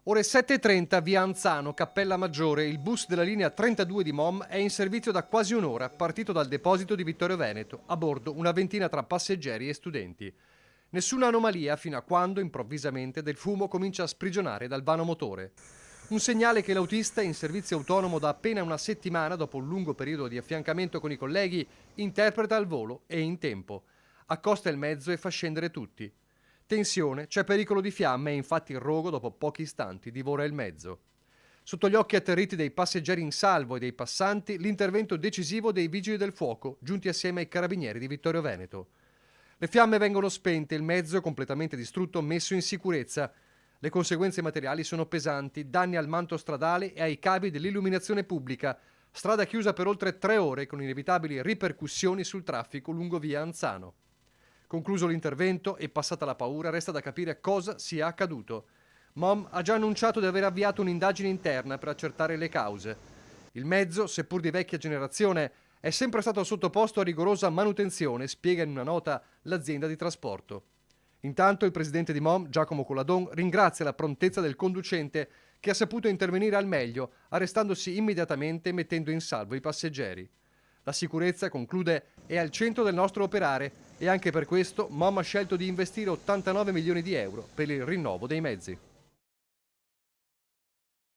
Ore 7:30, via Anzano, Cappella Maggiore. Il bus della linea 32 di MOM è in servizio da quasi un'ora, partito dal deposito di Vittorio Veneto. A bordo una ventina tra passeggeri e studenti. Nessuna anomalia fino a quando, improvvisamente, del fumo comincia a sprigionare dal vano motore. Un segnale che l'autista, in servizio autonomo da appena una settimana, dopo un lungo periodo di affiancamento con i colleghi, interpreta al volo e in tempo. Accosta il mezzo e fa scendere tutti. Tensione, c'è pericolo di fiamme e infatti il rogo dopo pochi istanti divora il mezzo. Sotto gli occhi atterriti dei passeggeri in salvo e dei passanti, l'intervento decisivo dei vigili del fuoco, giunti assieme ai carabinieri di Vittorio Veneto. Le fiamme vengono spente, il mezzo completamente distrutto messo in sicurezza. Le conseguenze materiali sono pesanti, danni al manto stradale e ai cavi dell'illuminazione pubblica, strada chiusa per oltre 3 ore con inevitabili ripercussioni sul traffico lungo via Anzano. Concluso l'intervento e passata la paura, resta da capire cosa sia accaduto. MOM ha già annunciato di aver avviato un'indagine interna per accertare le cause. Il mezzo, seppur di vecchia generazione, è sempre stato sottoposto a rigorosa manutenzione, spiega in una nota l'azienda di trasporto. Intanto il presidente di MOM, Giacomo Colladon, ringrazia la prontezza del conducente che ha saputo intervenire al meglio, arrestandosi immediatamente e mettendo in salvo i passeggeri. La sicurezza, conclude, è al centro del nostro operare e anche per questo MOM ha scelto di investire 89 milioni di euro per il rinnovo dei mezzi.